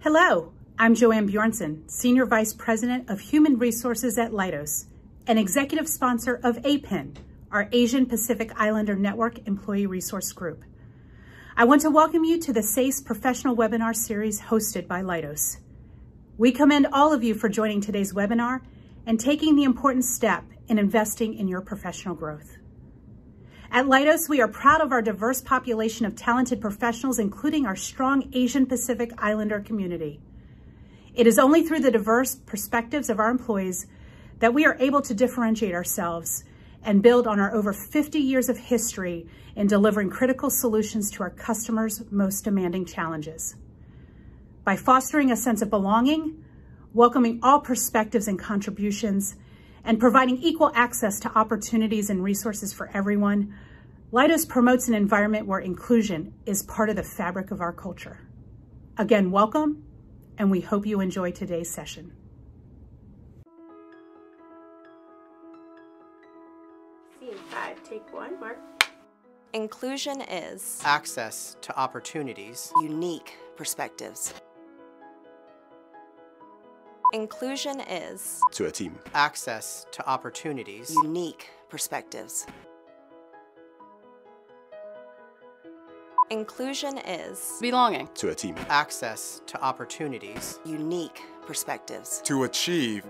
Hello, I'm Joanne Bjornson, Senior Vice President of Human Resources at Leidos, and Executive Sponsor of APIN, our Asian Pacific Islander Network Employee Resource Group. I want to welcome you to the SASE Professional Webinar Series hosted by Leidos. We commend all of you for joining today's webinar and taking the important step in investing in your professional growth. At Leidos, we are proud of our diverse population of talented professionals, including our strong Asian Pacific Islander community. It is only through the diverse perspectives of our employees that we are able to differentiate ourselves and build on our over 50 years of history in delivering critical solutions to our customers' most demanding challenges. By fostering a sense of belonging, welcoming all perspectives and contributions, and providing equal access to opportunities and resources for everyone, Leidos promotes an environment where inclusion is part of the fabric of our culture. Again, welcome, and we hope you enjoy today's session. Scene 5, take 1, Mark. Inclusion is access to opportunities, unique perspectives. Inclusion is to a team. Access to opportunities, unique perspectives. Inclusion is belonging to a team. Access to opportunities, unique perspectives. To achieve.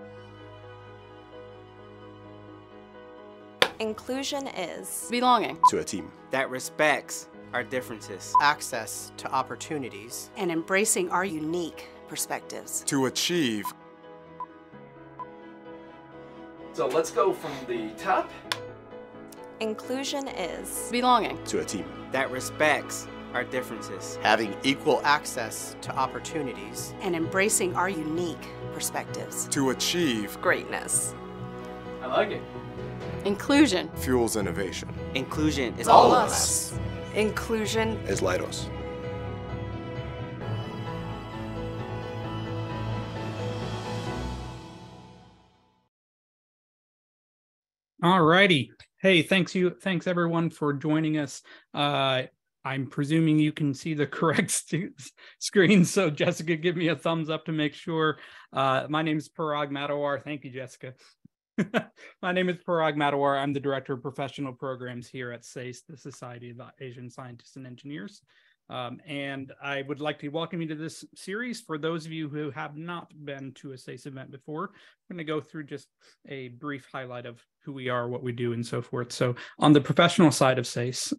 Inclusion is belonging to a team. That respects our differences. Access to opportunities, and embracing our unique perspectives. To achieve. So let's go from the top. Inclusion is belonging to a team. That respects our differences. having equal access to opportunities, and embracing our unique perspectives. To achieve. Greatness. I like it. inclusion Fuels innovation. Inclusion is all all of of us. us. Inclusion Is Leidos. All righty. Hey, thanks everyone for joining us. I'm presuming you can see the correct screen. So Jessica, give me a thumbs up to make sure. My name is Parag Matawar. Thank you, Jessica. My name is Parag Matawar. I'm the Director of Professional Programs here at SASE, the Society of Asian Scientists and Engineers. And I would like to welcome you to this series. For those of you who have not been to a SASE event before, I'm going to go through just a brief highlight of who we are, what we do, and so forth. So on the professional side of SASE,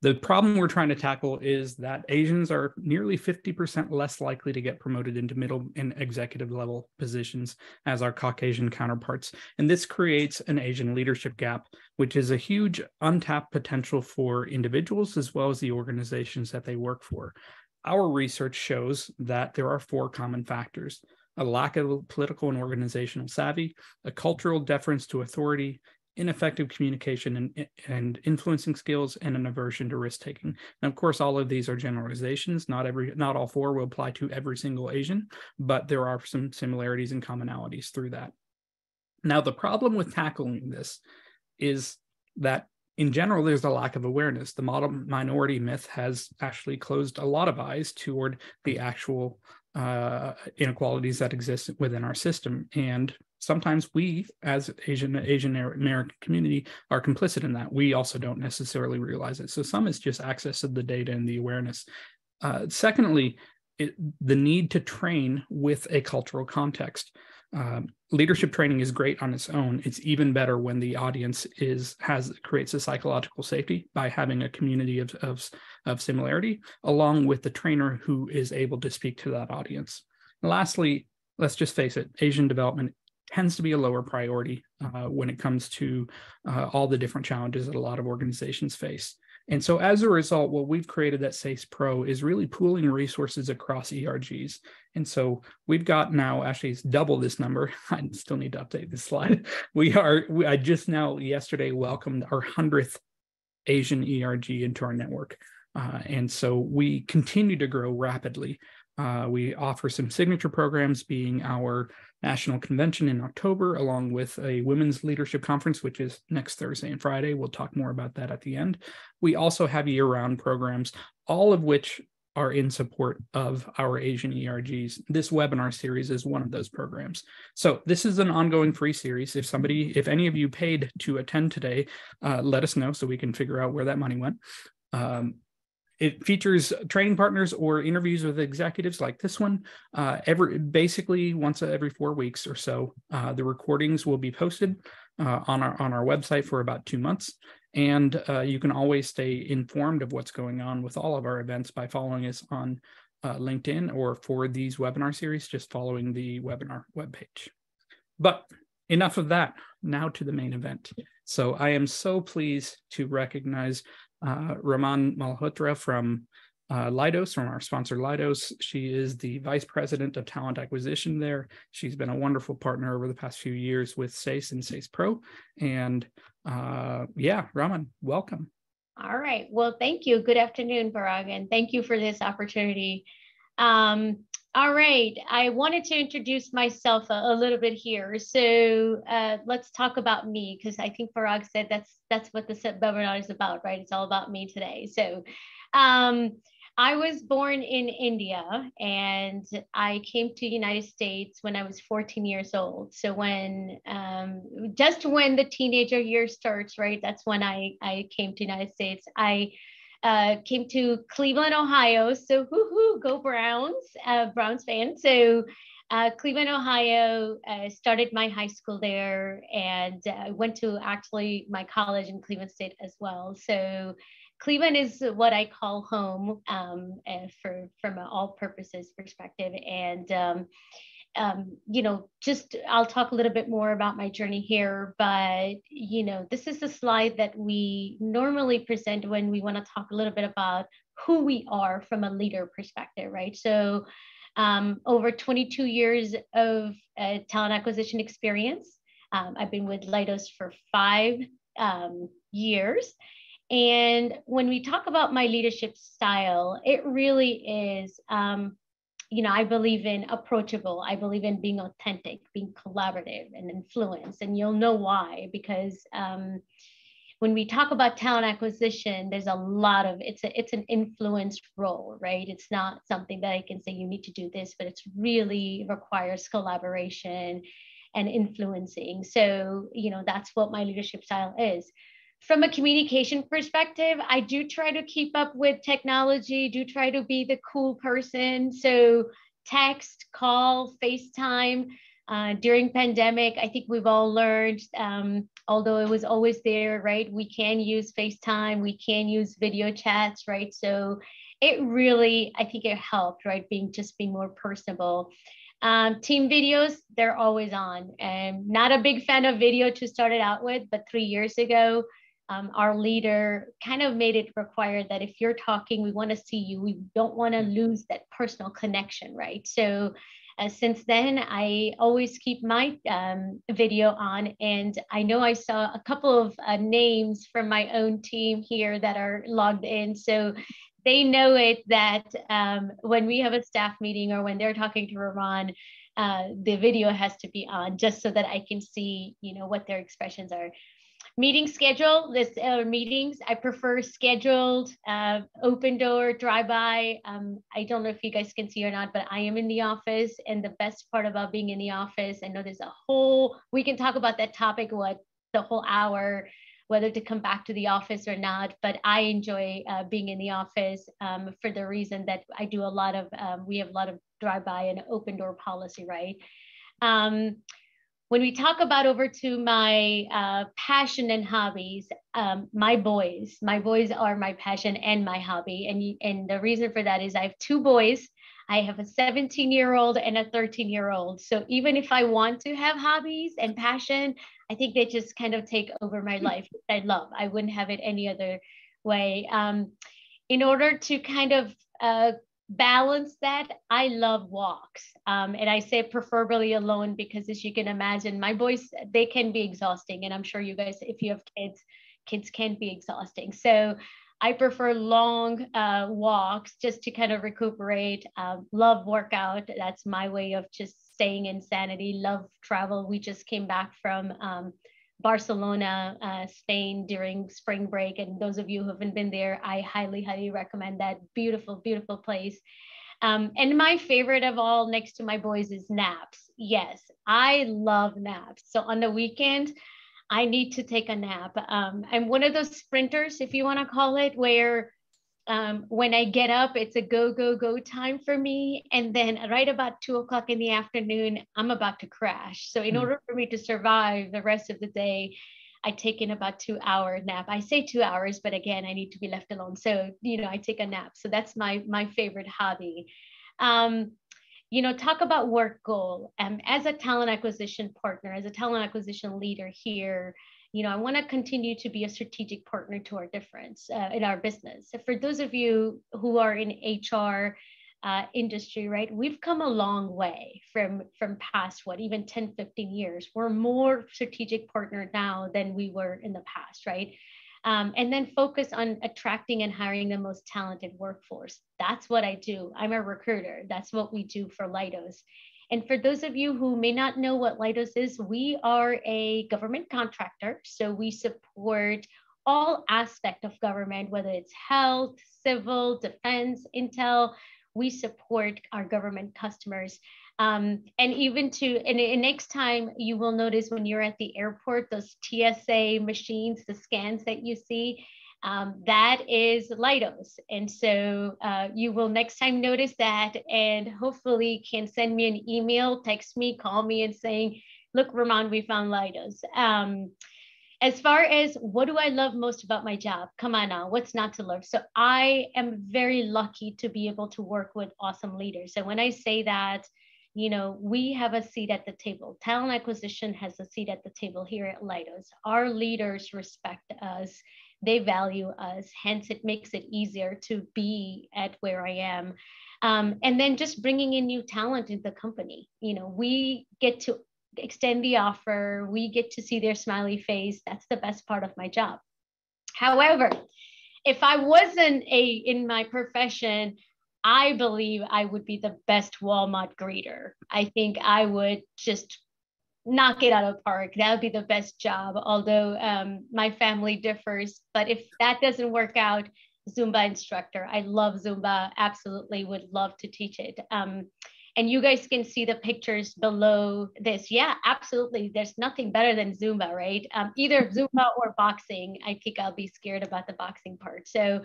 the problem we're trying to tackle is that Asians are nearly 50% less likely to get promoted into middle and executive level positions as our Caucasian counterparts. And this creates an Asian leadership gap, which is a huge untapped potential for individuals as well as the organizations that they work for. Our research shows that there are 4 common factors: a lack of political and organizational savvy, a cultural deference to authority, ineffective communication and influencing skills, and an aversion to risk-taking. And of course, all of these are generalizations. Not all 4 will apply to every single Asian, but there are some similarities and commonalities through that. Now, the problem with tackling this is that in general, there's a lack of awareness. The model minority myth has actually closed a lot of eyes toward the actual inequalities that exist within our system. And sometimes we, as Asian American community, are complicit in that. We also don't necessarily realize it. So some is just access to the data and the awareness. Secondly, the need to train with a cultural context. Leadership training is great on its own. It's even better when the audience creates a psychological safety by having a community of similarity, along with the trainer who is able to speak to that audience. And lastly, let's just face it, Asian development tends to be a lower priority when it comes to all the different challenges that a lot of organizations face. And so as a result, what we've created at SASE Pro is really pooling resources across ERGs. And so we've got now, actually it's double this number. I still need to update this slide. I just now yesterday welcomed our 100th Asian ERG into our network. And so we continue to grow rapidly. We offer some signature programs, being our national convention in October, along with a women's leadership conference, which is next Thursday and Friday. We'll talk more about that at the end. We also have year-round programs, all of which are in support of our Asian ERGs. This webinar series is one of those programs. So this is an ongoing free series. If any of you paid to attend today, let us know so we can figure out where that money went. It features training partners or interviews with executives like this one. Basically once every 4 weeks or so. The recordings will be posted on our website for about 2 months. And you can always stay informed of what's going on with all of our events by following us on LinkedIn, or for these webinar series, just following the webinar webpage. But enough of that, now to the main event. So I am so pleased to recognize Raman Malhotra from Leidos, from our sponsor Leidos. She is the Vice President of Talent Acquisition there. She's been a wonderful partner over the past few years with SASE and SASE Pro. And yeah, Raman, welcome. All right. Well, thank you. Good afternoon, Parag, and thank you for this opportunity. All right. I wanted to introduce myself a little bit here. So let's talk about me, because I think Parag said that's what the webinar is about, right? It's all about me today. So I was born in India, and I came to the United States when I was 14 years old. So just when the teenager year starts, right? That's when I came to the United States. I came to Cleveland, Ohio. So go Browns, Browns fan. So Cleveland, Ohio, started my high school there, and went to actually my college in Cleveland State as well. So Cleveland is what I call home from an all purposes perspective. And, I'll talk a little bit more about my journey here, but, this is the slide that we normally present when we want to talk a little bit about who we are from a leader perspective, right? So over 22 years of talent acquisition experience. I've been with Leidos for 5 years. And when we talk about my leadership style, it really is, I believe in approachable. I believe in being authentic, being collaborative and influence. And you'll know why, because when we talk about talent acquisition, there's a lot of, it's an influence role, right? It's not something that I can say you need to do this, but it's really requires collaboration and influencing. So, that's what my leadership style is. From a communication perspective, I do try to keep up with technology, do try to be the cool person. So text, call, FaceTime. During pandemic, I think we've all learned, although it was always there, right? We can use FaceTime, we can use video chats, right? So it really, I think it helped, right? Being more personable. Team videos, they're always on. And not a big fan of video to start it out with, but 3 years ago, our leader kind of made it required that if you're talking, we want to see you. We don't want to lose that personal connection, right? So since then, I always keep my video on. And I know I saw a couple of names from my own team here that are logged in. So they know it that when we have a staff meeting or when they're talking to Raman, the video has to be on just so that I can see, what their expressions are. Meeting schedule, meetings, I prefer scheduled, open door, drive-by. I don't know if you guys can see or not, but I am in the office. And the best part about being in the office, I know there's we can talk about that topic, the whole hour, whether to come back to the office or not, but I enjoy being in the office for the reason that I do we have a lot of drive-by and open door policy, right? When we talk about over to my passion and hobbies, my boys are my passion and my hobby. And the reason for that is I have 2 boys. I have a 17-year-old and a 13-year-old. So even if I want to have hobbies and passion, I think they just kind of take over my life, which I love. I wouldn't have it any other way. In order to kind of balance that, I love walks. And I say preferably alone because, as you can imagine, my boys, they can be exhausting. And I'm sure you guys, if you have kids can be exhausting. So I prefer long walks just to kind of recuperate. Love workout. That's my way of just staying in sanity. Love travel. We just came back from Barcelona, Spain during spring break. And those of you who haven't been there, I highly, highly recommend that. Beautiful, beautiful place. And my favorite of all, next to my boys, is naps. Yes, I love naps. So on the weekend, I need to take a nap. I'm one of those sprinters, if you want to call it, where when I get up, it's a go, go, go time for me. And then right about 2 o'clock in the afternoon, I'm about to crash. So in order for me to survive the rest of the day, I take in about 2 hour nap. I say 2 hours, but again, I need to be left alone. So, I take a nap. So that's my favorite hobby. Talk about work goal. As a talent acquisition partner, as a talent acquisition leader here, I want to continue to be a strategic partner to our difference in our business. So for those of you who are in HR industry, right, we've come a long way from past, even 10, 15 years. We're more strategic partner now than we were in the past, right? And then focus on attracting and hiring the most talented workforce. That's what I do. I'm a recruiter. That's what we do for Leidos. And for those of you who may not know what Leidos is, we are a government contractor. So we support all aspects of government, whether it's health, civil, defense, intel. We support our government customers. And even and next time you will notice when you're at the airport, those TSA machines, the scans that you see, that is Leidos. And so you will next time notice that, and hopefully can send me an email, text me, call me and saying, look, Raman, we found Leidos. As far as what do I love most about my job? Come on now, what's not to love? So I am very lucky to be able to work with awesome leaders. And when I say that, we have a seat at the table. Talent acquisition has a seat at the table here at Leidos. Our leaders respect us. They value us. Hence, it makes it easier to be at where I am. And then just bringing in new talent into the company. We get to extend the offer. We get to see their smiley face. That's the best part of my job. However, if I wasn't in my profession, I believe I would be the best Walmart greeter. I think I would just knock it out of the park. That would be the best job, although my family differs. But if that doesn't work out, Zumba instructor. I love Zumba, absolutely would love to teach it. And you guys can see the pictures below this. Yeah, absolutely. There's nothing better than Zumba, right? Either Zumba or boxing. I think I'll be scared about the boxing part. So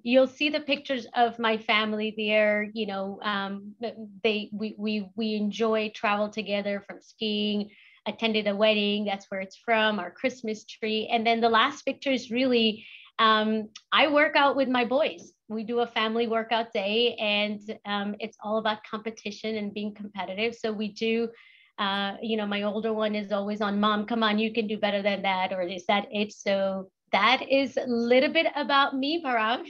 you'll see the pictures of my family there. We enjoy travel together, from skiing, attended a wedding. That's where it's from, our Christmas tree. And then the last picture is really, I work out with my boys. We do a family workout day, and it's all about competition and being competitive. So we do, my older one is always on, Mom, come on, you can do better than that, or is that it? So that is a little bit about me, Parag.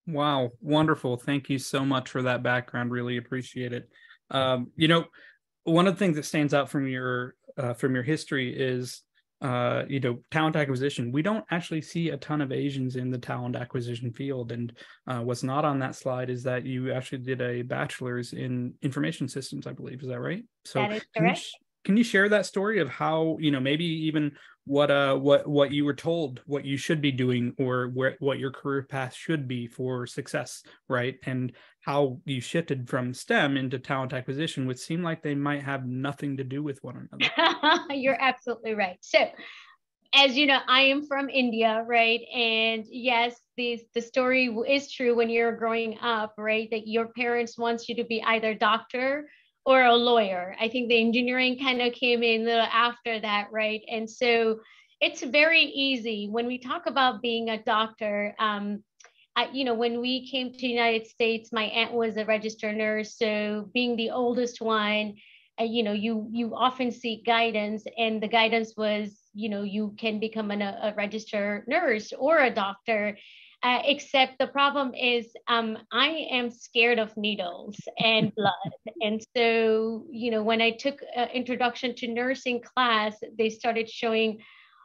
Wow, wonderful. Thank you so much for that background. Really appreciate it. One of the things that stands out from your history is talent acquisition. We don't actually see a ton of Asians in the talent acquisition field. And what's not on that slide is that you actually did a bachelor's in information systems, I believe. Is that right? So that is correct. Can you share that story of how, maybe even what you were told, what you should be doing, or what your career path should be for success, right? And how you shifted from STEM into talent acquisition, which seemed like they might have nothing to do with one another. You're absolutely right. So, as you know, I am from India, right? And yes, the story is true when you're growing up, right? That your parents want you to be either doctor or a lawyer. I think the engineering kind of came in a little after that, right? And so it's very easy when we talk about being a doctor. When we came to the United States, my aunt was a registered nurse. So being the oldest one, you often seek guidance, and the guidance was, you can become a registered nurse or a doctor. Except the problem is I am scared of needles and blood. And so, when I took introduction to nursing class, they started showing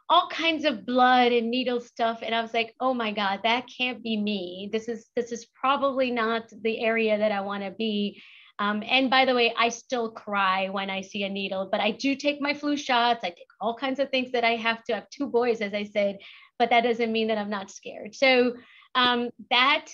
all kinds of blood and needle stuff. And I was like, oh my God, that can't be me. This is probably not the area that I want to be. And by the way, I still cry when I see a needle, but I do take my flu shots. I take all kinds of things that I have to. I have two boys, as I said, but that doesn't mean that I'm not scared. So that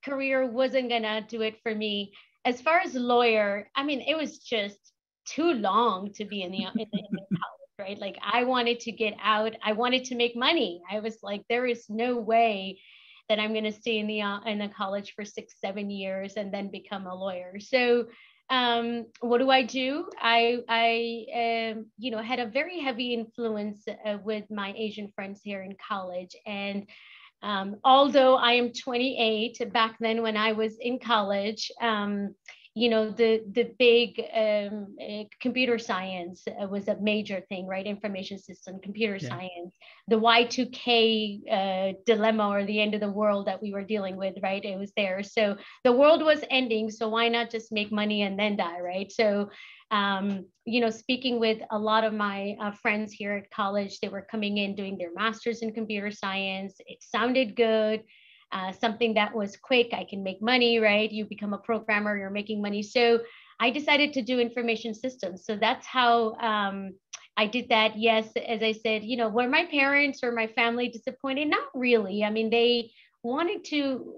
career wasn't gonna do it for me. As far as lawyer, I mean, it was just too long to be in the college, right? Like I wanted to get out. I wanted to make money. I was like, there is no way that I'm going to stay in the college for 6-7 years and then become a lawyer. So what do? I had a very heavy influence with my Asian friends here in college. And although I am 28, back then when I was in college, the big computer science was a major thing, right? Information system, computer science, the Y2K dilemma, or the end of the world that we were dealing with, right? It was there. So the world was ending. So why not just make money and then die, right? So, speaking with a lot of my friends here at college, they were coming in doing their master's in computer science. It sounded good. Something that was quick, I can make money, right? You become a programmer, you're making money. So I decided to do information systems. So that's how I did that. Yes, as I said, were my parents or my family disappointed? Not really. I mean, they wanted to,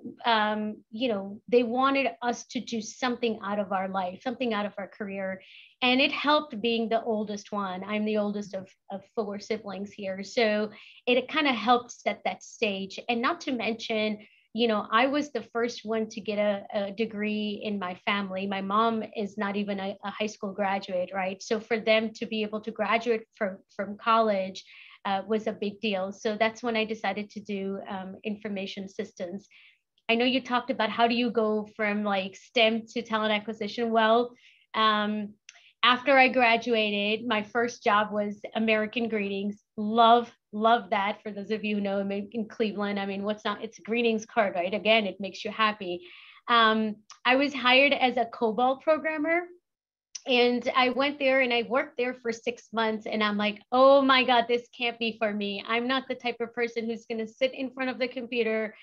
they wanted us to do something out of our life, something out of our career. And it helped being the oldest one. I'm the oldest of 4 siblings here. So it kind of helped set that stage. And not to mention, I was the first one to get a degree in my family. My mom is not even a high school graduate, right? So for them to be able to graduate from college was a big deal. So that's when I decided to do information systems. I know you talked about how do you go from like STEM to talent acquisition? Well, after I graduated, my first job was American Greetings. Love that. For those of you who know, in Cleveland, I mean, it's a greetings card, right? Again, it makes you happy. I was hired as a COBOL programmer, and I went there and I worked there for 6 months, and I'm like, oh my God, this can't be for me. I'm not the type of person who's going to sit in front of the computer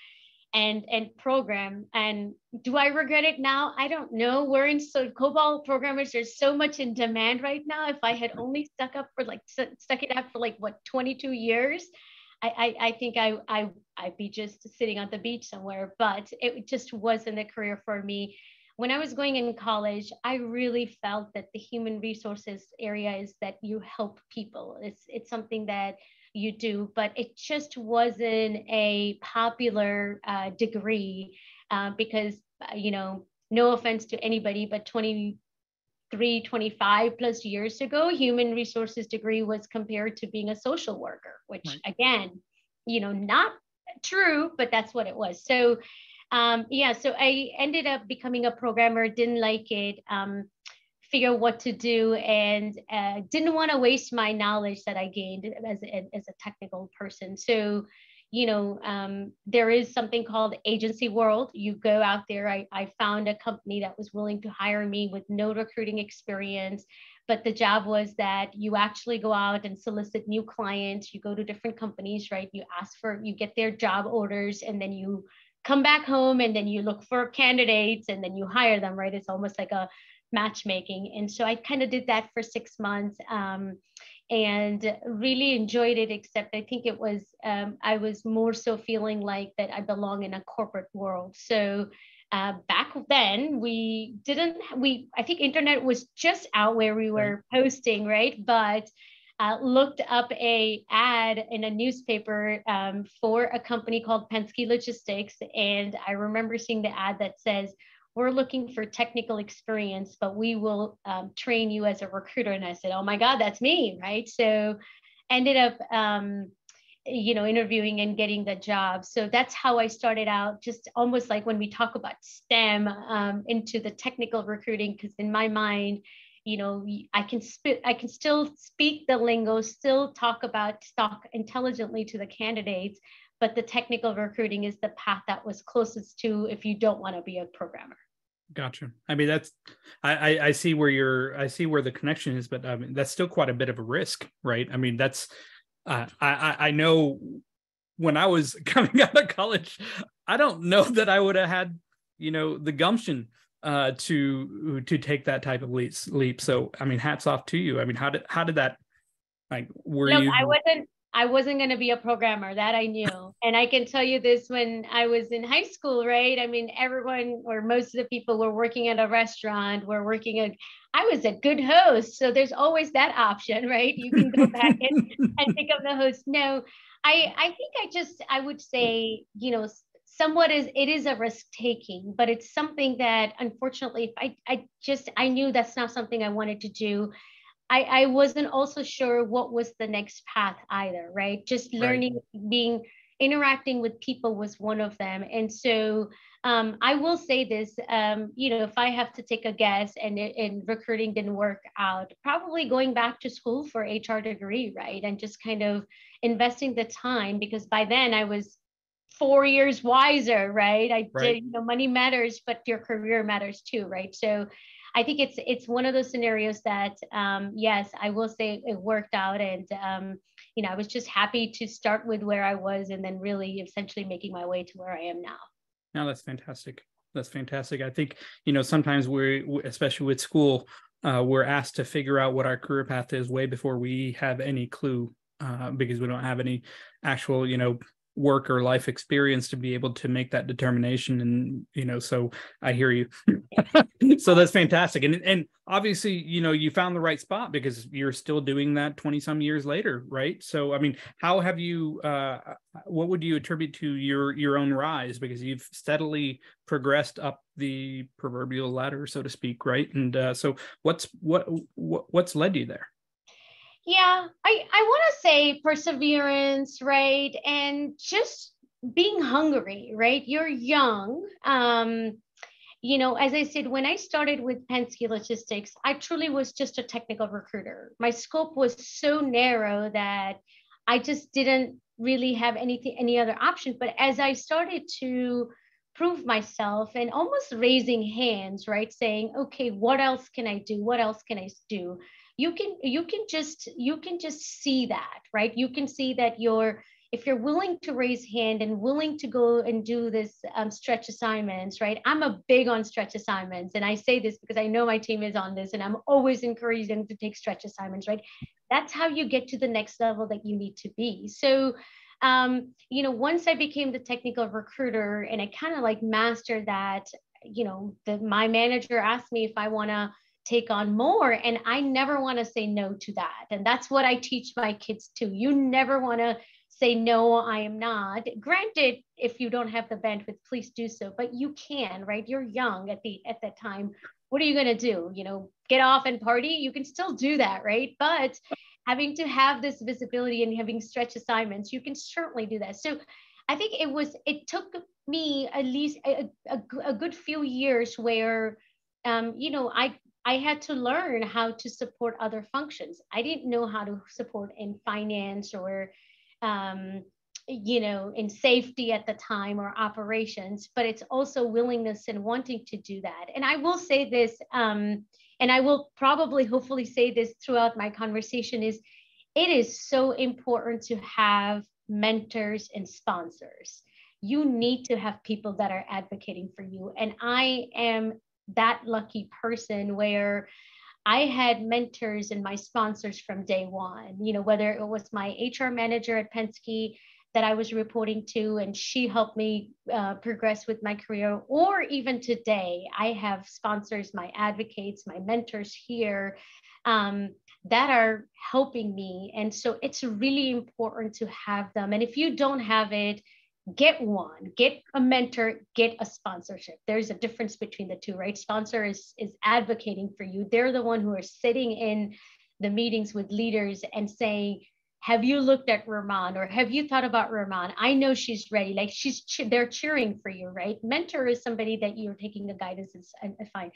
and program. And do I regret it now? I don't know. COBOL programmers are so much in demand right now. If I had only stuck it out for 22 years, I think I'd be just sitting on the beach somewhere. But it just wasn't a career for me. When I was going in college, I really felt that the human resources area is that you help people. It's something that you do, but it just wasn't a popular degree because, no offense to anybody, but 23, 25 plus years ago, human resources degree was compared to being a social worker, which again, not true, but that's what it was. So so I ended up becoming a programmer, didn't like it, figure what to do, and didn't want to waste my knowledge that I gained as a technical person. So, there is something called agency world. You go out there. I found a company that was willing to hire me with no recruiting experience, but the job was that you actually go out and solicit new clients. You go to different companies, right? You get their job orders, and then you come back home, and then you look for candidates, and then you hire them, right? It's almost like a matchmaking. And so I kind of did that for 6 months and really enjoyed it, except I think it was, I was more so feeling like that I belong in a corporate world. So back then I think internet was just out where we were posting, right? But looked up a ad in a newspaper for a company called Penske Logistics. And I remember seeing the ad that says, we're looking for technical experience, but we will train you as a recruiter. And I said, oh my God, that's me, right? So ended up, interviewing and getting the job. So that's how I started out, just almost like when we talk about STEM into the technical recruiting, because in my mind, I can still speak the lingo, still talk intelligently to the candidates, but the technical recruiting is the path that was closest to if you don't want to be a programmer. Gotcha. I mean, I see where the connection is, but I mean, that's still quite a bit of a risk, right? I mean, that's, I know when I was coming out of college, I don't know that I would have had, the gumption to take that type of leap. So I mean, hats off to you. I mean, how did that, like, were Look, you? I wasn't going to be a programmer, that I knew. And I can tell you this, when I was in high school, right? I mean, everyone or most of the people were working at a restaurant, I was a good host. So there's always that option, right? You can go back and pick up the host. No, I think I would say, somewhat it is a risk taking, but it's something that unfortunately, I knew that's not something I wanted to do. I wasn't also sure what was the next path either, right? Just learning, interacting with people was one of them. And so I will say this, if I have to take a guess and recruiting didn't work out, probably going back to school for HR degree, right? And just kind of investing the time, because by then I was 4 years wiser, right? I did, money matters, but your career matters too, right? So I think it's one of those scenarios that, yes, I will say it worked out. And, I was just happy to start with where I was and then really essentially making my way to where I am now. No, that's fantastic. That's fantastic. I think, sometimes especially with school, we're asked to figure out what our career path is way before we have any clue, because we don't have any actual, work or life experience to be able to make that determination. And so I hear you. So that's fantastic. And obviously, you found the right spot because you're still doing that 20 some years later, right? So I mean, how have you what would you attribute to your own rise, because you've steadily progressed up the proverbial ladder, so to speak, right? And so what's led you there? Yeah, I want to say perseverance, right? And just being hungry, right? You're young. As I said, when I started with Penske Logistics, I truly was just a technical recruiter. My scope was so narrow that I just didn't really have any other option. But as I started to prove myself and almost raising hands, right? Saying, okay, what else can I do? What else can I do? You can just see that, right? You can see that if you're willing to raise hand and willing to go and do this stretch assignments, right? I'm a big on stretch assignments. And I say this because I know my team is on this, and I'm always encouraging them to take stretch assignments, right? That's how you get to the next level that you need to be. So, once I became the technical recruiter and I kind of like mastered that, my manager asked me if I want to take on more, and I never want to say no to that. And that's what I teach my kids too. You never want to say, no, I am not. Granted, if you don't have the bandwidth, please do so, but you can, right? You're young at that time. What are you going to do? Get off and party? You can still do that, right? But having to have this visibility and having stretch assignments, you can certainly do that. So I think it took me at least a good few years where, I had to learn how to support other functions. I didn't know how to support in finance or, in safety at the time or operations, but it's also willingness and wanting to do that. And I will say this, and I will probably hopefully say this throughout my conversation, is it is so important to have mentors and sponsors. You need to have people that are advocating for you. And I am that lucky person where I had mentors and my sponsors from day one, whether it was my HR manager at Penske that I was reporting to, and she helped me progress with my career, or even today, I have sponsors, my advocates, my mentors here that are helping me. And so it's really important to have them. And if you don't have it, get one, get a mentor, get a sponsorship. There's a difference between the two, right? Sponsor is advocating for you. They're the one who are sitting in the meetings with leaders and saying, have you looked at Raman, or have you thought about Raman? I know she's ready. Like they're cheering for you, right? Mentor is somebody that you're taking the guidance and fine.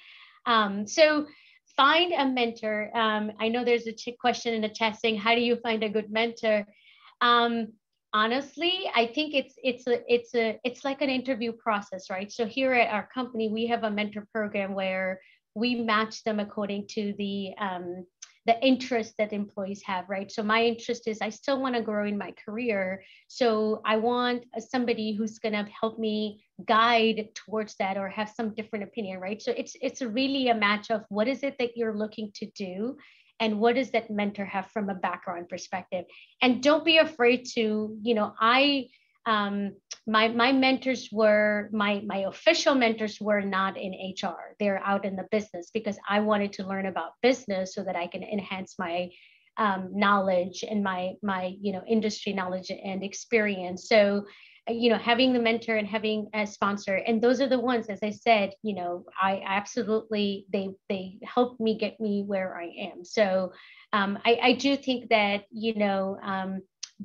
So find a mentor. I know there's a question in the chat saying, how do you find a good mentor? Honestly, I think it's like an interview process, right? So here at our company, we have a mentor program where we match them according to the interest that employees have, right? So my interest is I still want to grow in my career. So I want somebody who's going to help me guide towards that or have some different opinion, right? So it's really a match of what is it that you're looking to do and what does that mentor have from a background perspective. And don't be afraid to, my mentors were, my official mentors were not in HR. They're out in the business because I wanted to learn about business so that I can enhance my knowledge and my industry knowledge and experience. So having the mentor and having a sponsor, and those are the ones, as I said, I absolutely, they helped me get me where I am. So I do think that,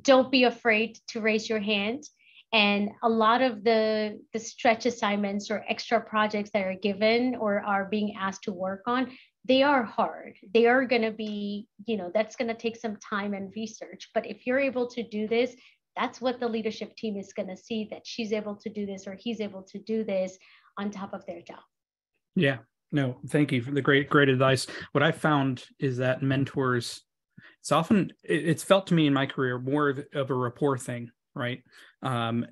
don't be afraid to raise your hand. And a lot of the stretch assignments or extra projects that are given or are being asked to work on, they are hard. They are going to be, that's going to take some time and research. But if you're able to do this, that's what the leadership team is going to see, that she's able to do this or he's able to do this on top of their job. Yeah, no, thank you for the great advice. What I found is that mentors, it's felt to me in my career more of a rapport thing, right? Often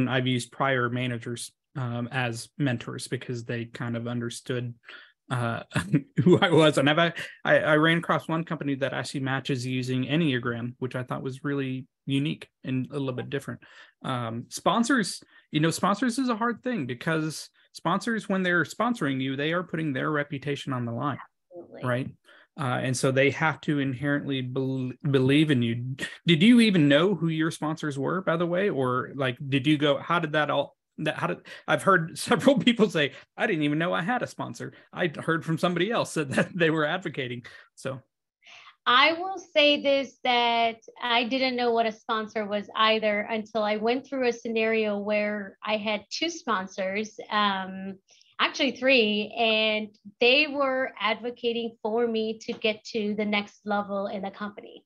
I've used prior managers as mentors because they kind of understood who I was. And I ran across one company that actually matches using Enneagram, which I thought was really unique and a little bit different. Sponsors is a hard thing because sponsors, when they're sponsoring you, they are putting their reputation on the line. Absolutely. Right? And so they have to inherently believe in you. Did you even know who your sponsors were, by the way? Or did you go, I've heard several people say, I didn't even know I had a sponsor. I heard from somebody else that they were advocating. So I will say this, that I didn't know what a sponsor was either until I went through a scenario where I had two sponsors, actually three, and they were advocating for me to get to the next level in the company.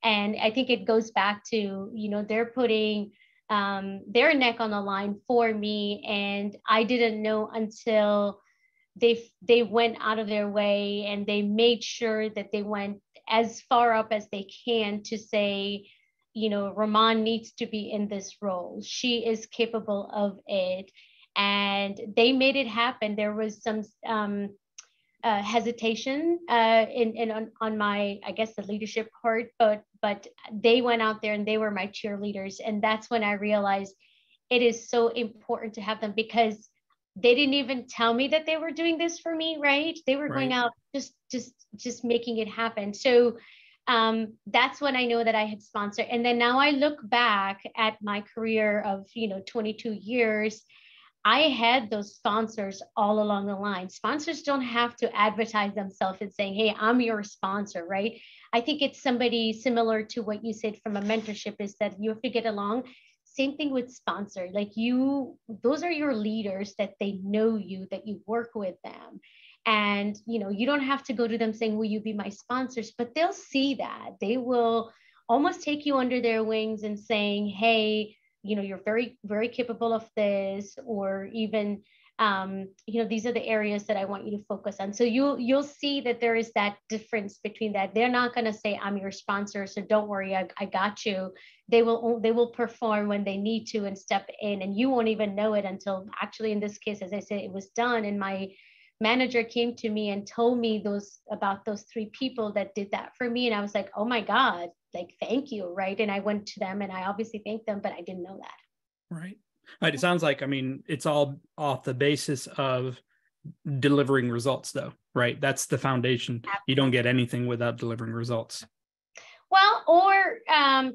And I think it goes back to, they're putting their neck on the line for me. And I didn't know until they went out of their way and they made sure that they went as far up as they can to say, Raman needs to be in this role. She is capable of it. And they made it happen. There was some hesitation on my, I guess, the leadership part, but they went out there and they were my cheerleaders. And that's when I realized it is so important to have them, because they didn't even tell me that they were doing this for me, right? They were going out just making it happen. So that's when I know that I had sponsored. And then now I look back at my career of 22 years. I had those sponsors all along the line. Sponsors don't have to advertise themselves and saying, hey, I'm your sponsor, right? I think it's somebody similar to what you said from a mentorship, is that you have to get along. Same thing with sponsor. Those are your leaders, that they know you, that you work with them. And, you don't have to go to them saying, will you be my sponsors? But they'll see that. They will almost take you under their wings and saying, hey, you're very, very capable of this, or even, these are the areas that I want you to focus on. So you'll see that there is that difference between that. They're not going to say, I'm your sponsor, so don't worry, I got you. They will perform when they need to and step in, and you won't even know it until, actually in this case, as I said, it was done. And my manager came to me and told me about those three people that did that for me. And I was like, oh my God, thank you. Right. And I went to them and I obviously thanked them, but I didn't know that. Right. It sounds like, it's all off the basis of delivering results though, right? That's the foundation. Absolutely. You don't get anything without delivering results. Well, or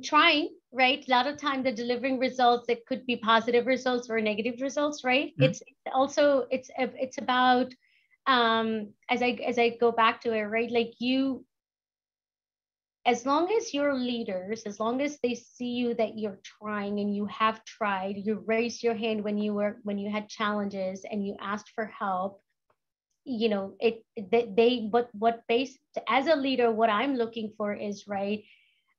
trying, right? A lot of time the delivering results, it could be positive results or negative results, right? Mm-hmm. It's about, as I go back to it, right? As long as your leaders, as long as they see you that you're trying and you have tried, you raised your hand when you had challenges and you asked for help, as a leader, what I'm looking for is, right,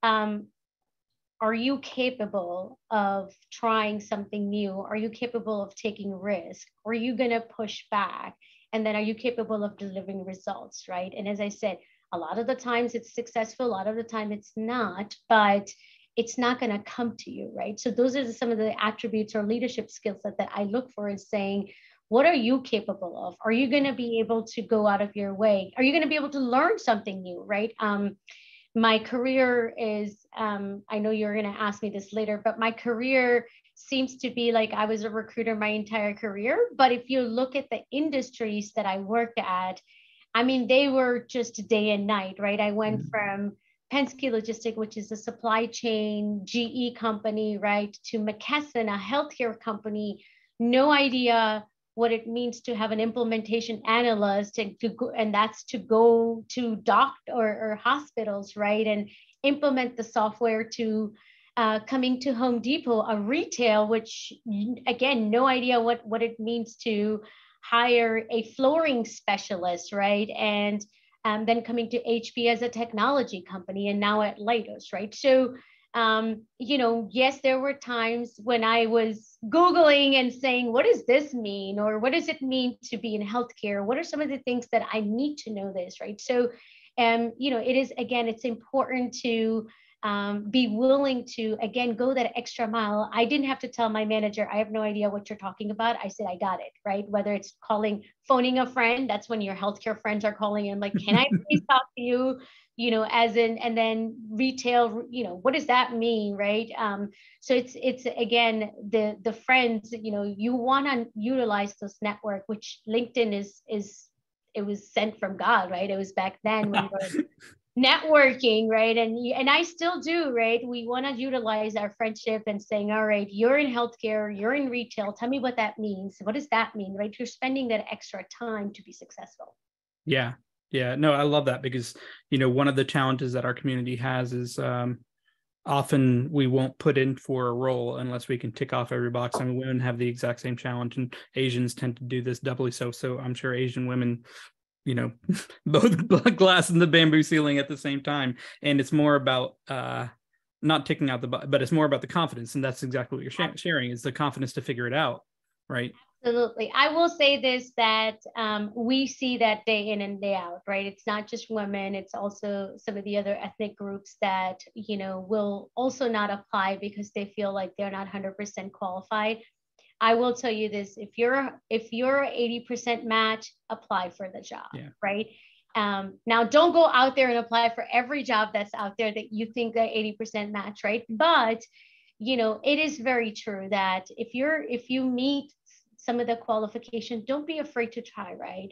are you capable of trying something new? Are you capable of taking risk? Are you going to push back? And then are you capable of delivering results, right? And as I said, a lot of the times it's successful, a lot of the time it's not, but it's not going to come to you, right? So those are some of the attributes or leadership skills that I look for, is saying, what are you capable of? Are you going to be able to go out of your way? Are you going to be able to learn something new, right? My career is, I know you're going to ask me this later, but my career seems to be like I was a recruiter my entire career. But if you look at the industries that I worked at, I mean, they were just day and night, right? I went from Penske Logistic, which is a supply chain GE company, right, to McKesson, a healthcare company. No idea what it means to have an implementation analyst, and that's to go to doctor or hospitals, right, and implement the software, to coming to Home Depot, a retail, which again, no idea what it means to hire a flooring specialist, right, and then coming to HP as a technology company, and now at Leidos, right? So yes, there were times when I was Googling and saying, what does this mean? Or what does it mean to be in healthcare? What are some of the things that I need to know this, right? So, it is, again, it's important to be willing to, again, go that extra mile. I didn't have to tell my manager, I have no idea what you're talking about. I said, I got it, right? Whether it's phoning a friend, that's when your healthcare friends are calling in, like, can I please talk to you? As in, and then retail, what does that mean, right? So it's again, the friends, you want to utilize this network, which LinkedIn is, it was sent from God, right? It was back then when we were networking, right? And I still do, right? We want to utilize our friendship and saying, all right, you're in healthcare, you're in retail, tell me what that means. What does that mean, right? You're spending that extra time to be successful. Yeah. Yeah, no, I love that, because, one of the challenges that our community has is often we won't put in for a role unless we can tick off every box. I mean, women have the exact same challenge, and Asians tend to do this doubly so. So I'm sure Asian women, both glass and the bamboo ceiling at the same time. And it's more about not ticking out the box, but it's more about the confidence. And that's exactly what you're sharing, is the confidence to figure it out, right? Absolutely. I will say this, that we see that day in and day out, right? It's not just women, it's also some of the other ethnic groups that, will also not apply because they feel like they're not 100% qualified. I will tell you this, if you're 80% match, apply for the job, right? Now, don't go out there and apply for every job that's out there that you think that 80% match, right? But, it is very true that if you meet some of the qualifications, don't be afraid to try, right?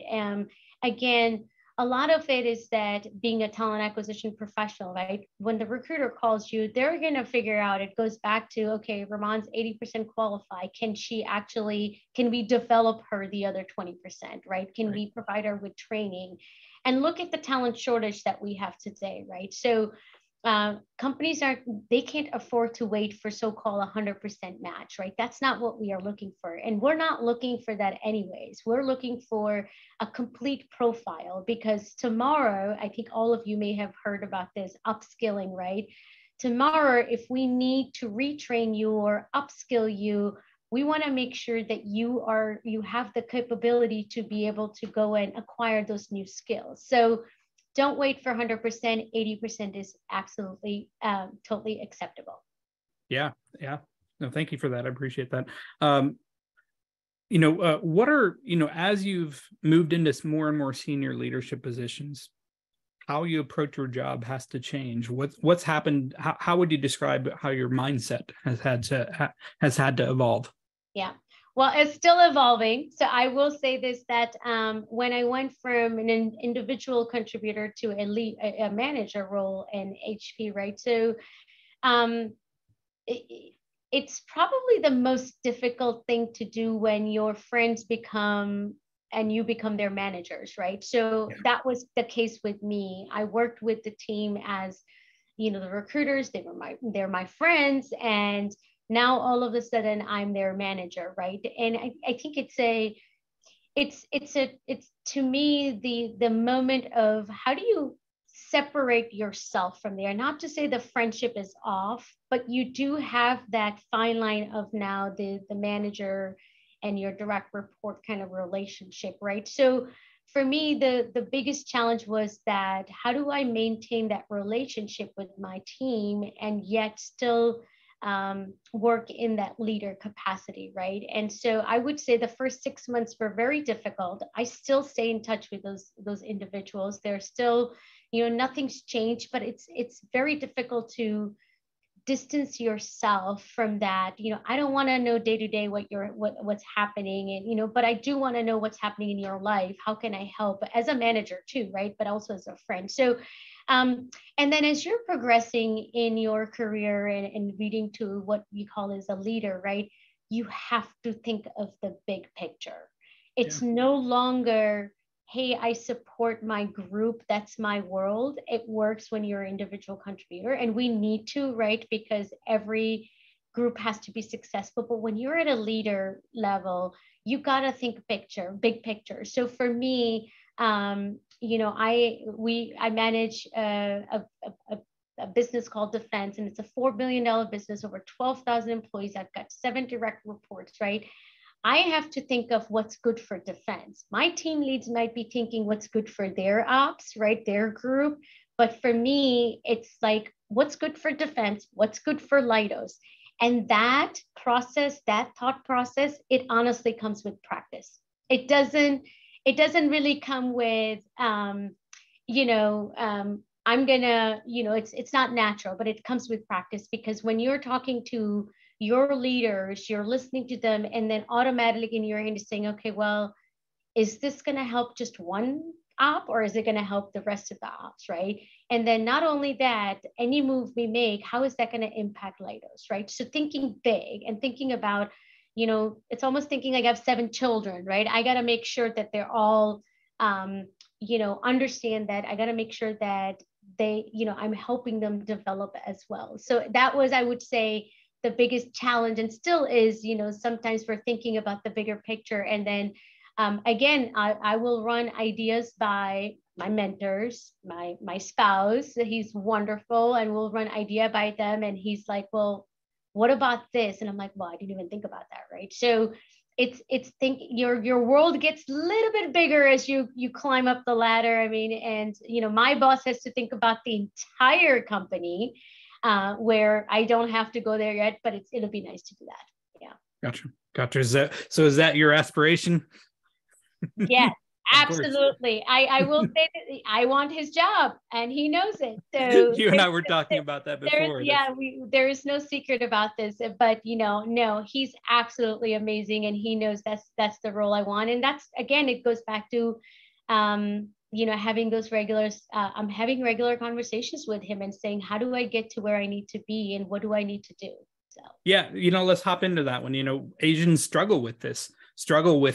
Again, a lot of it is that being a talent acquisition professional, right? When the recruiter calls you, they're going to figure out, it goes back to, okay, Ramon's 80% qualified. Can we develop her the other 20%, right? Can we provide her with training? And look at the talent shortage that we have today, right? So companies they can't afford to wait for so-called 100% match, right? That's not what we are looking for. And we're not looking for that anyways. We're looking for a complete profile, because tomorrow, I think all of you may have heard about this upskilling, right? Tomorrow, if we need to retrain you or upskill you, we want to make sure that you have the capability to be able to go and acquire those new skills. So don't wait for 100%. 80% is absolutely totally acceptable. Yeah. No, thank you for that. I appreciate that. What are, as you've moved into more and more senior leadership positions, how you approach your job has to change. What's happened? How would you describe how your mindset has had to evolve? Yeah. Well, it's still evolving. So I will say this, that when I went from an individual contributor to a manager role in HP, right? So it's probably the most difficult thing to do when your friends become their managers, right? So that was the case with me. I worked with the team as, the recruiters, they're my friends, and now all of a sudden I'm their manager, right? And I think it's to me the moment of how do you separate yourself from there? Not to say the friendship is off, but you do have that fine line of now the manager and your direct report kind of relationship, right? So for me, the biggest challenge was that how do I maintain that relationship with my team and yet still work in that leader capacity, right? And so I would say the first 6 months were very difficult. I still stay in touch with those individuals. They're still, nothing's changed, but it's very difficult to distance yourself from that. I don't want to know day to day what's happening, and but I do want to know what's happening in your life. How can I help as a manager too, right? But also as a friend. So and then as you're progressing in your career and reading to what you call as a leader, right, you have to think of the big picture. It's no longer, hey, I support my group, that's my world. It works when you're an individual contributor, and we need to, right? Because every group has to be successful. But when you're at a leader level, you got to think big picture. So for me, I manage a business called Defense, and it's a $4 billion business, over 12,000 employees. I've got 7 direct reports, right? I have to think of what's good for defense. My team leads might be thinking what's good for their ops, right? Their group. But for me, it's like, what's good for defense? What's good for Leidos? And that process, that thought process, it honestly comes with practice. It doesn't really come with, I'm gonna, it's not natural, but it comes with practice, because when you're talking to your leaders, you're listening to them, and then automatically in your end is saying, okay, well, is this going to help just one op, or is it going to help the rest of the ops, right? And then not only that, any move we make, how is that going to impact Leidos, right? So thinking big and thinking about, it's almost thinking like I have 7 children, right? I got to make sure that they're all, understand that. I got to make sure that they, I'm helping them develop as well. So that was, I would say, the biggest challenge, and still is, sometimes we're thinking about the bigger picture. And then again, I will run ideas by my mentors, my spouse. He's wonderful, and we'll run idea by them. And he's like, well, what about this? And I'm like, well, I didn't even think about that, right? So your world gets a little bit bigger as you climb up the ladder. I mean, and my boss has to think about the entire company. Where I don't have to go there yet, but it'll be nice to do that. Yeah. Gotcha. Is that your aspiration? Yes, absolutely. I will say that I want his job, and he knows it. So you and I were talking about that before. There is no secret about this, but no, he's absolutely amazing, and he knows that's the role I want. And that's, again, it goes back to having those I'm having regular conversations with him and saying, how do I get to where I need to be, and what do I need to do? So yeah, let's hop into that one. Asians struggle with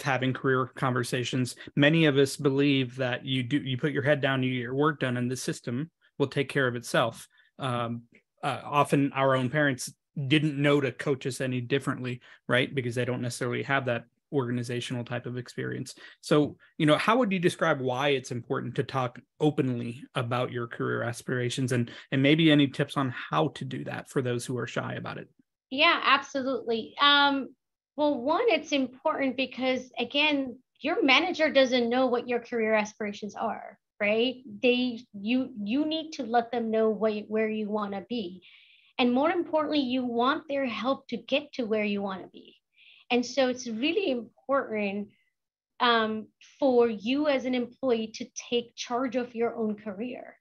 having career conversations. Many of us believe that you put your head down, you get your work done, and the system will take care of itself. Often our own parents didn't know to coach us any differently, right? Because they don't necessarily have that organizational type of experience. So, how would you describe why it's important to talk openly about your career aspirations, and maybe any tips on how to do that for those who are shy about it? Yeah, absolutely. Well, one, it's important because, again, your manager doesn't know what your career aspirations are, right? You need to let them know where you want to be. And more importantly, you want their help to get to where you want to be. And so it's really important for you as an employee to take charge of your own career.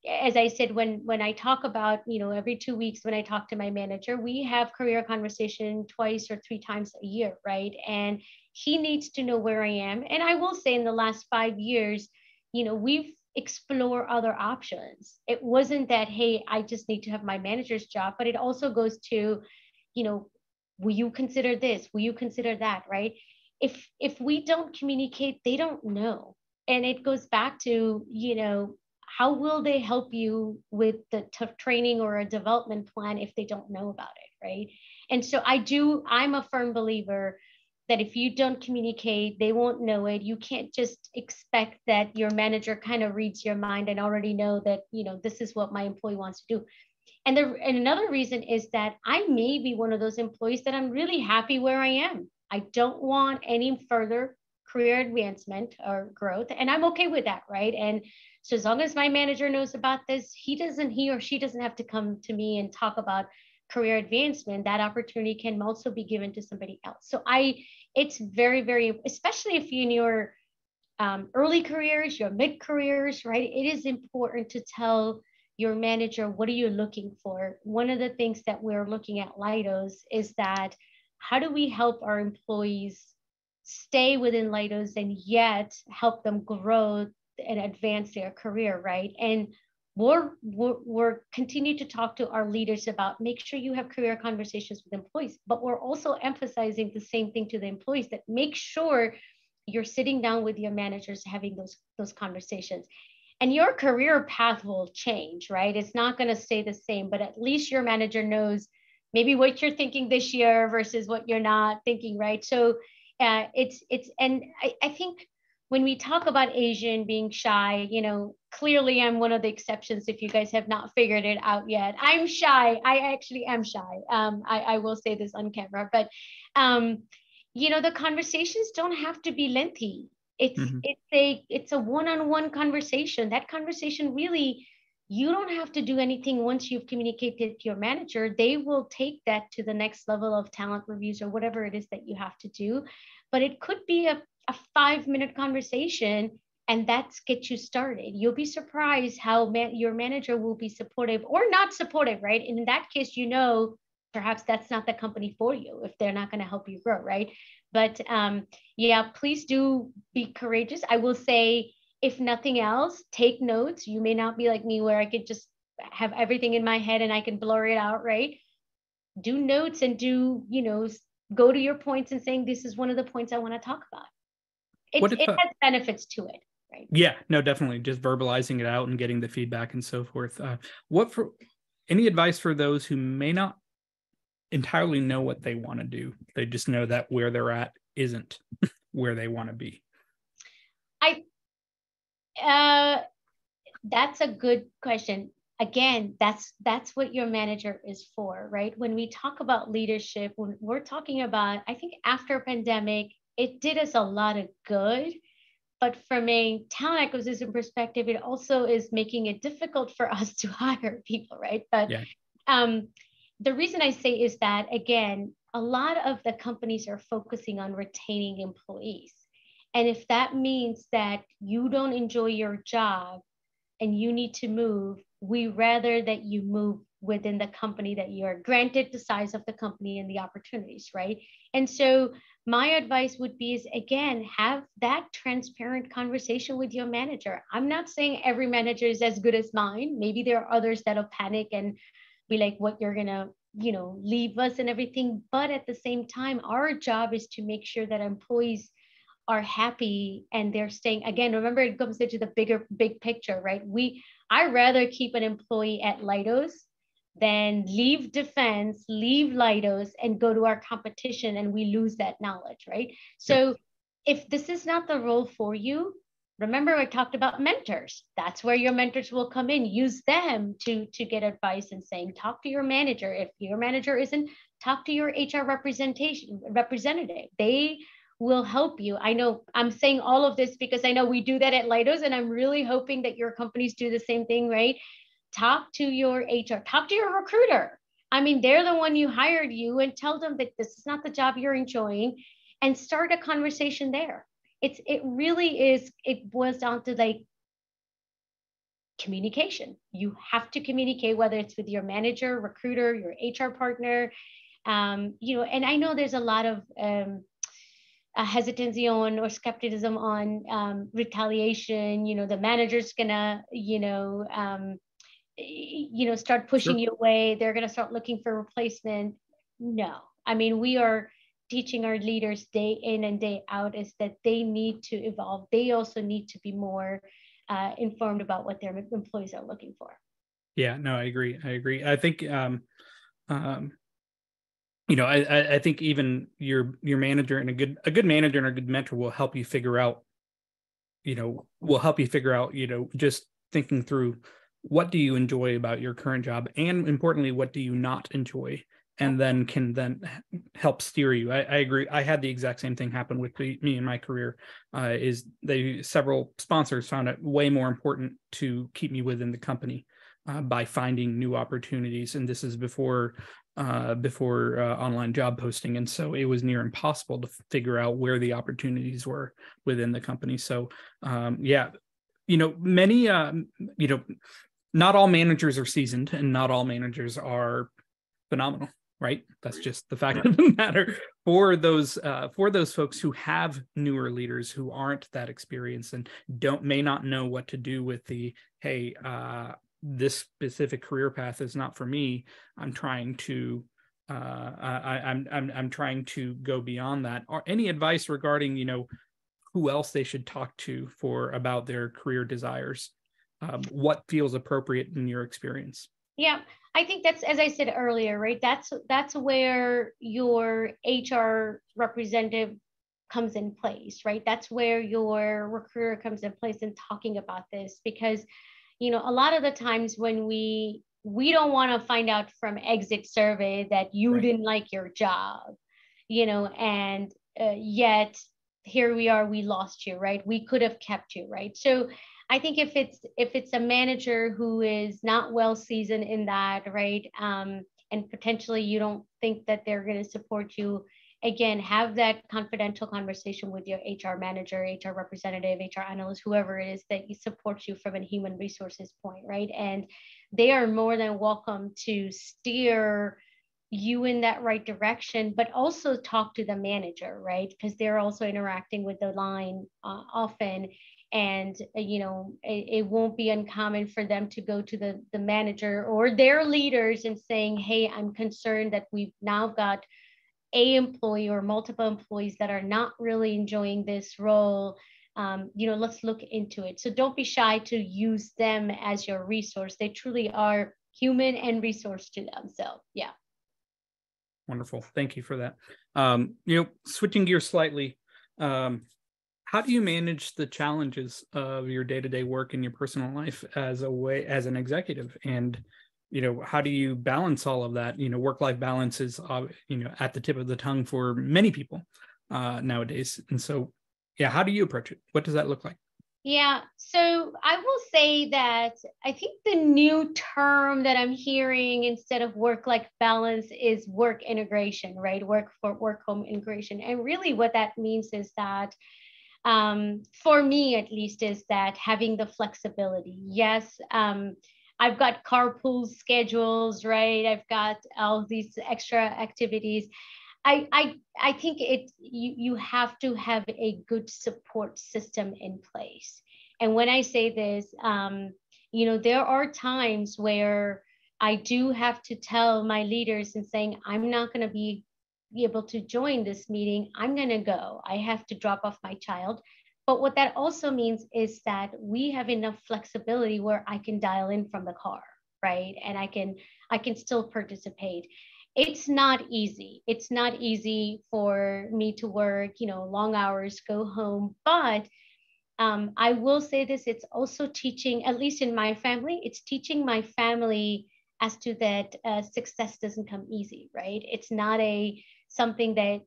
As I said, when I talk about, every 2 weeks when I talk to my manager, we have career conversation 2 or 3 times a year, right? And he needs to know where I am. And I will say in the last 5 years, we've explored other options. It wasn't that, hey, I just need to have my manager's job, but it also goes to, will you consider this? Will you consider that, right? If we don't communicate, they don't know. And it goes back to, how will they help you with the training or a development plan if they don't know about it, right? And so I'm a firm believer that if you don't communicate, they won't know it. You can't just expect that your manager kind of reads your mind and already know that, this is what my employee wants to do. And another reason is that I may be one of those employees that I'm really happy where I am. I don't want any further career advancement or growth. And I'm okay with that, right? And so as long as my manager knows about this, he or she doesn't have to come to me and talk about career advancement. That opportunity can also be given to somebody else. So it's very, very, especially if you're in your early careers, your mid careers, right? It is important to tell your manager, what are you looking for? One of the things that we're looking at Leidos is that how do we help our employees stay within Leidos and yet help them grow and advance their career, right? And we're continue to talk to our leaders about make sure you have career conversations with employees, but we're also emphasizing the same thing to the employees, that make sure you're sitting down with your managers, having those conversations. And your career path will change, right? It's not going to stay the same, but at least your manager knows maybe what you're thinking this year versus what you're not thinking, right? So and I think when we talk about Asian being shy, clearly I'm one of the exceptions if you guys have not figured it out yet. I'm shy. I actually am shy. I will say this on camera, but the conversations don't have to be lengthy. It's a one-on-one conversation. That conversation really, you don't have to do anything once you've communicated to your manager. They will take that to the next level of talent reviews or whatever it is that you have to do. But it could be a 5-minute conversation, and that's get you started. You'll be surprised how your manager will be supportive or not supportive, right? And in that case, perhaps that's not the company for you if they're not going to help you grow, right? But please do be courageous. I will say, if nothing else, take notes. You may not be like me where I could just have everything in my head and I can blur it out, right? Do notes and go to your points and saying, this is one of the points I want to talk about. It has benefits to it, right? Yeah, no, definitely. Just verbalizing it out and getting the feedback and so forth. Any advice for those who may not entirely know what they want to do? They just know that where they're at isn't where they want to be. That's a good question. Again, that's what your manager is for, right? When we talk about leadership, when we're talking about, I think after pandemic, it did us a lot of good, but from a talent acquisition perspective, it also is making it difficult for us to hire people, right? But the reason I say is that, again, a lot of the companies are focusing on retaining employees. And if that means that you don't enjoy your job and you need to move, we rather that you move within the company that you're granted the size of the company and the opportunities, right? And so my advice would be is, again, have that transparent conversation with your manager. I'm not saying every manager is as good as mine. Maybe there are others that'll panic and be like, what, you're going to, leave us and everything. But at the same time, our job is to make sure that employees are happy and they're staying. Again, remember, it comes into the big picture, right? I rather keep an employee at Leidos than leave defense, leave Leidos and go to our competition and we lose that knowledge, right? So if this is not the role for you, remember I talked about mentors. That's where your mentors will come in. Use them to get advice and saying, talk to your manager. If your manager isn't, talk to your HR representative. They will help you. I know I'm saying all of this because I know we do that at Leidos, and I'm really hoping that your companies do the same thing, right? Talk to your HR, talk to your recruiter. I mean, they're the one who hired you, and tell them that this is not the job you're enjoying, and start a conversation there. It really is, it boils down to like communication. You have to communicate, whether it's with your manager, recruiter, your HR partner, and I know there's a lot of hesitancy on or skepticism on retaliation. The manager's gonna, start pushing you away. They're gonna start looking for replacement. No, I mean, we are teaching our leaders day in and day out is that they need to evolve. They also need to be more informed about what their employees are looking for. Yeah, no, I agree. I think, I think even your manager and a good manager and a good mentor will help you figure out, just thinking through, what do you enjoy about your current job? And importantly, what do you not enjoy and then can then help steer you. I agree. I had the exact same thing happen with me in my career. Several sponsors found it way more important to keep me within the company by finding new opportunities. And this is before online job posting. And so it was near impossible to figure out where the opportunities were within the company. So many, not all managers are seasoned and not all managers are phenomenal, right? That's just the fact of the matter. For those folks who have newer leaders who aren't that experienced and may not know what to do with this specific career path is not for me. I'm trying to I'm trying to go beyond that. Or any advice regarding who else they should talk to about their career desires? What feels appropriate in your experience? Yeah, I think that's, as I said earlier, right? That's where your HR representative comes in place, right? That's where your recruiter comes in place in talking about this, because a lot of the times when we don't want to find out from exit survey that you didn't like your job, and yet here we are, we lost you, right? We could have kept you, right? So I think if it's a manager who is not well seasoned in that, right, and potentially you don't think that they're going to support you, again, have that confidential conversation with your HR manager, HR representative, HR analyst, whoever it is that supports you from a human resources point, right? And they are more than welcome to steer you in that right direction, but also talk to the manager, right? Because they're also interacting with the line often. And, it won't be uncommon for them to go to the manager or their leaders and saying, hey, I'm concerned that we've now got a employee or multiple employees that are not really enjoying this role. Let's look into it. So don't be shy to use them as your resource. They truly are human and resource to them. So, yeah. Wonderful. Thank you for that. Switching gears slightly, how do you manage the challenges of your day-to-day work in your personal life as an executive? And, how do you balance all of that? Work-life balance is, at the tip of the tongue for many people nowadays. And so, how do you approach it? What does that look like? Yeah, so I will say that I think the new term that I'm hearing instead of work-life balance is work integration, right? Work-home integration. And really what that means is that, for me at least, is that having the flexibility. Yes, I've got carpool schedules, right? I've got all these extra activities. I think you have to have a good support system in place. And when I say this, there are times where I do have to tell my leaders and saying, I'm not going to be able to join this meeting. I'm going to go. I have to drop off my child. But what that also means is that we have enough flexibility where I can dial in from the car, right? And I can still participate. It's not easy. It's not easy for me to work, long hours, go home. But I will say this, it's also teaching, at least in my family, it's teaching my family as to that success doesn't come easy, right? It's not something that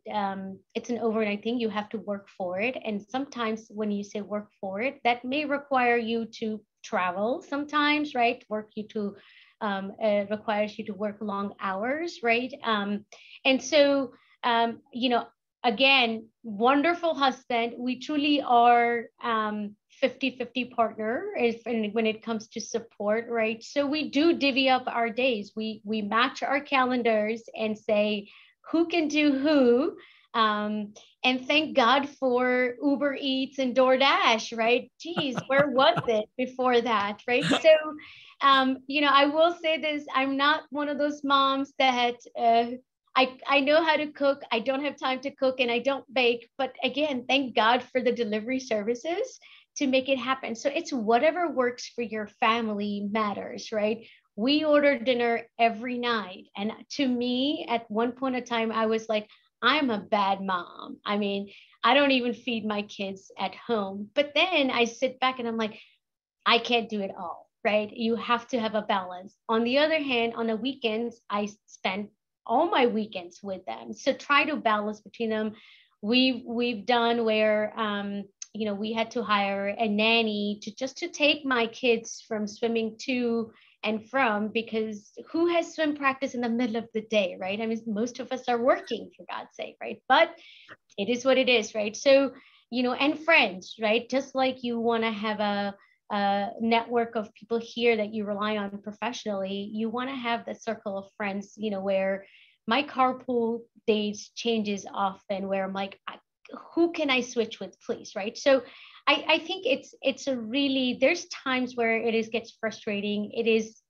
it's an overnight thing. You have to work for it. And sometimes when you say work for it, that may require you to travel sometimes, right? It requires you to work long hours, right? And so, again, wonderful husband. We truly are 50-50 partner when it comes to support, right? So we do divvy up our days. We match our calendars and say who can do who. And thank God for Uber Eats and DoorDash, right? Geez, where was it before that, right? So, I will say this, I'm not one of those moms that I know how to cook. I don't have time to cook and I don't bake. But again, thank God for the delivery services to make it happen. So it's whatever works for your family matters, right? We order dinner every night. And to me, at one point in time, I was like, I'm a bad mom. I mean, I don't even feed my kids at home. But then I sit back and I'm like, I can't do it all, right? You have to have a balance. On the other hand, on the weekends, I spend all my weekends with them. So try to balance between them. We've done where, we had to hire a nanny to take my kids from swimming to and from, because who has swim practice in the middle of the day, right? I mean, most of us are working, for God's sake, right? But it is what it is, right? So, and friends, right? Just like you want to have a network of people here that you rely on professionally, you want to have the circle of friends, where my carpool days changes often, where I'm like, who can I switch with, please, right? So I think it's a really, there's times where it gets frustrating. It is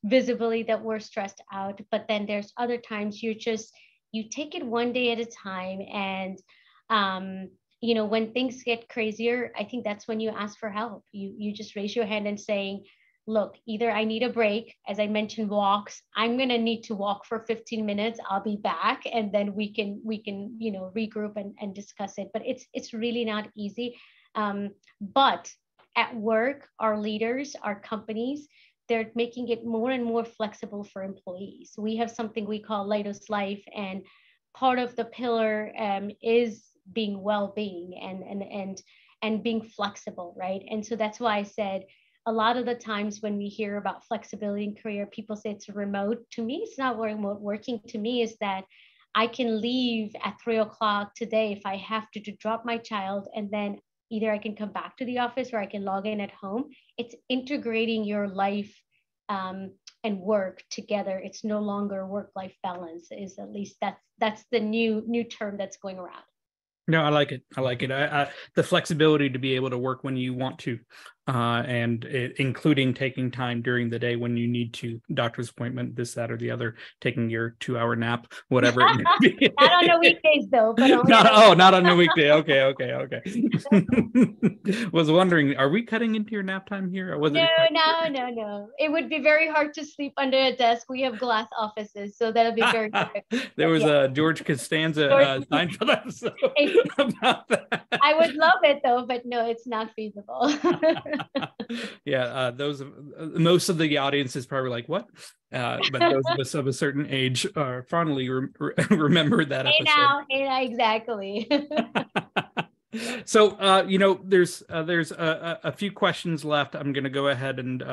visibly that we're stressed out, but then there's other times you take it one day at a time. And when things get crazier, I think that's when you ask for help. You just raise your hand and saying, look, either I need a break, as I mentioned, walks. I'm going to need to walk for 15 minutes. I'll be back. And then we can regroup and discuss it. But it's really not easy. But at work, our leaders, our companies, they're making it more and more flexible for employees. We have something we call Leidos Life, and part of the pillar is being well-being and being flexible, right? And so that's why I said, a lot of the times when we hear about flexibility in career, people say it's remote. To me, it's not remote working. To me, is that I can leave at 3:00 today if I have to drop my child, and then either I can come back to the office or I can log in at home. It's integrating your life and work together. It's no longer work-life balance. Is at least that's the new term that's going around. No, I like it. The flexibility to be able to work when you want to, including taking time during the day when you need to, doctor's appointment, this, that, or the other, taking your 2-hour nap, whatever it may be. Not on the weekdays, though. But not on the weekday. Okay. Was wondering, are we cutting into your nap time here? Or was no. It would be very hard to sleep under a desk. We have glass offices, so that'll be very difficult. There was a George Costanza Seinfeld episode about that. I would love it though, but no, it's not feasible. Yeah, most of the audience is probably like, what? But those of us of a certain age are fondly remember that episode. Hey now, exactly. So, there's a few questions left. I'm going to go ahead and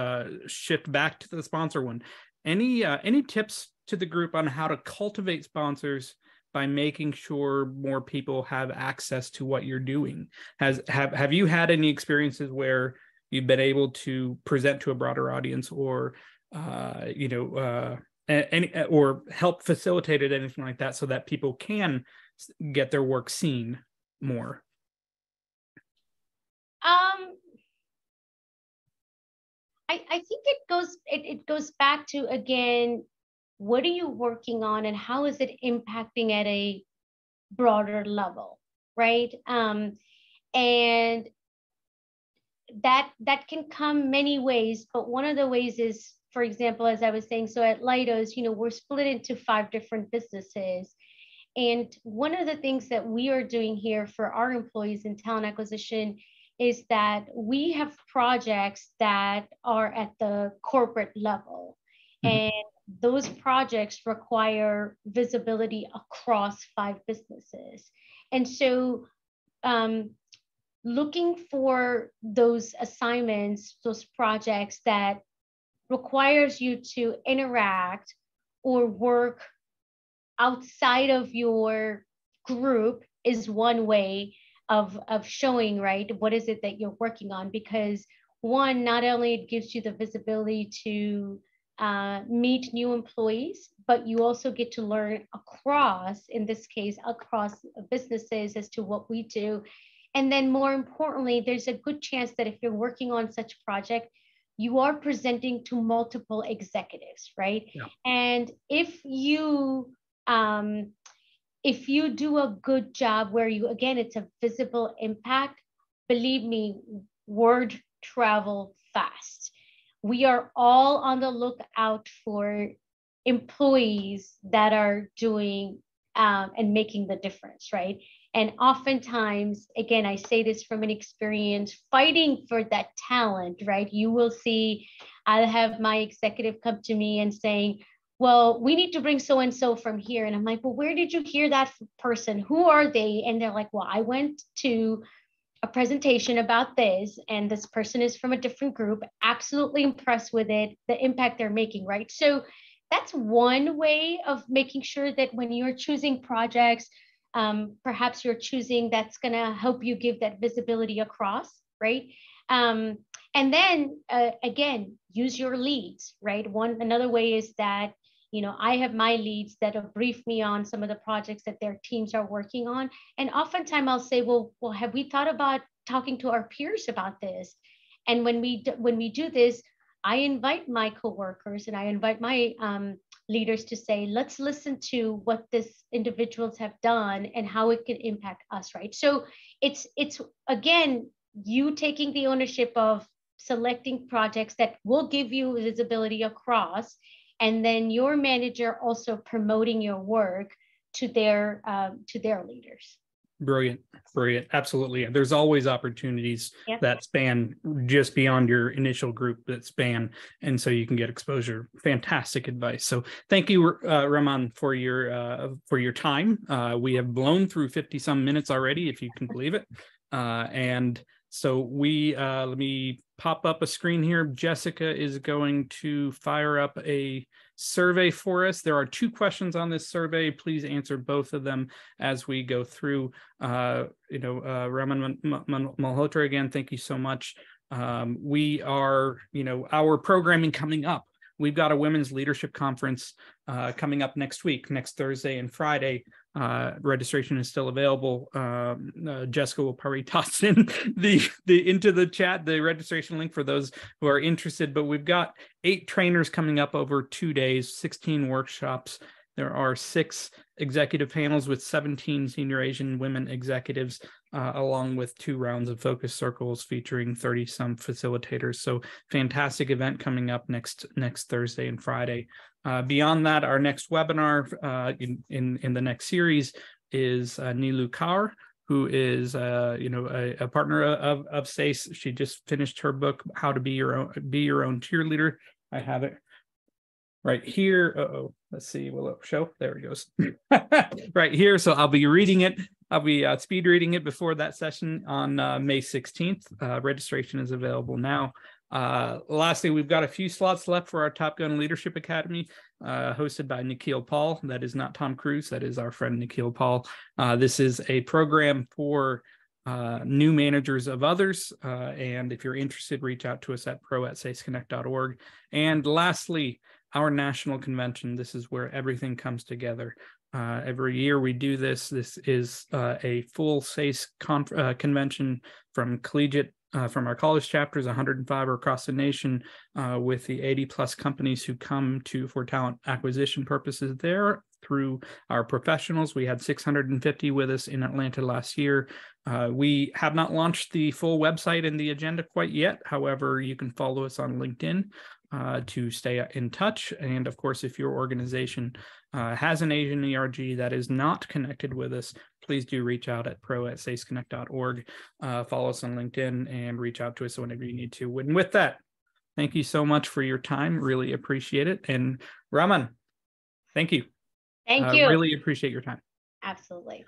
shift back to the sponsor one. Any tips to the group on how to cultivate sponsors by making sure more people have access to what you're doing? Have you had any experiences where you've been able to present to a broader audience, or or help facilitate it, anything like that, so that people can get their work seen more? I think it goes back to, again, what are you working on and how is it impacting at a broader level, right? And that can come many ways, but one of the ways is, for example, as I was saying, so at Leidos, we're split into 5 different businesses. And one of the things that we are doing here for our employees in talent acquisition is that we have projects that are at the corporate level. Mm-hmm. And those projects require visibility across 5 businesses. And so looking for those assignments, those projects that requires you to interact or work outside of your group is one way of showing, right, what is it that you're working on. Because one, not only it gives you the visibility to meet new employees, but you also get to learn across, in this case, across businesses as to what we do. And then more importantly, there's a good chance that if you're working on such a project, you are presenting to multiple executives, right? Yeah. And if you do a good job where you, again, it's a visible impact, believe me, word travel fast. We are all on the lookout for employees that are doing and making the difference, right? And oftentimes, again, I say this from an experience, fighting for that talent, right? You will see, I'll have my executive come to me and saying, well, we need to bring so-and-so from here. And I'm like, well, where did you hear that person? Who are they? And they're like, well, I went to a presentation about this, and this person is from a different group, absolutely impressed with it, the impact they're making, right? So that's one way of making sure that when you're choosing projects, perhaps you're choosing that's going to help you give that visibility across, right? And then again, use your leads, right? Another way is that, you know, I have my leads that have briefed me on some of the projects that their teams are working on. And oftentimes I'll say, well, have we thought about talking to our peers about this? And when we do this, I invite my coworkers and I invite my leaders to say, let's listen to what these individuals have done and how it can impact us, right? So it's again, you taking the ownership of selecting projects that will give you visibility across, and then your manager also promoting your work to their leaders. Brilliant. Absolutely. There's always opportunities that span just beyond your initial group that span, and so you can get exposure. Fantastic advice. So thank you, Raman, for your time. We have blown through 50 some minutes already, if you can believe it. And so let me pop up a screen here. Jessica is going to fire up a survey for us. There are 2 questions on this survey. Please answer both of them as we go through. Raman Malhotra, again, thank you so much. We are, our programming coming up. We've got a women's leadership conference coming up next week, next Thursday and Friday. Registration is still available. Jessica will probably toss in into the chat the registration link for those who are interested. But we've got 8 trainers coming up over 2 days, 16 workshops. There are 6 executive panels with 17 senior Asian women executives, along with 2 rounds of focus circles featuring 30-some facilitators. So fantastic event coming up next Thursday and Friday. Beyond that, our next webinar in the next series is Nilu Kaur, who is a partner of SASE. She just finished her book, How to Be Your Own Cheerleader. I have it right here. Let's see, will it show? There it goes. Right here. So I'll be reading it. I'll be speed reading it before that session on May 16th. Registration is available now. Lastly, we've got a few slots left for our Top Gun Leadership Academy, hosted by Nikhil Paul. That is not Tom Cruise. That is our friend Nikhil Paul. This is a program for new managers of others. And if you're interested, reach out to us at pro@saseconnect.org. And lastly, our national convention. This is where everything comes together. Every year we do this. This is a full SASE convention from collegiate, from our college chapters, 105 across the nation, with the 80+ companies who come for talent acquisition purposes there through our professionals. We had 650 with us in Atlanta last year. We have not launched the full website and the agenda quite yet. However, you can follow us on LinkedIn to stay in touch. And of course, if your organization has an Asian ERG that is not connected with us, please do reach out at pro@saseconnect.org. Follow us on LinkedIn and reach out to us whenever you need to. And with that, thank you so much for your time. Really appreciate it. And Raman, thank you. Thank you. Really appreciate your time. Absolutely.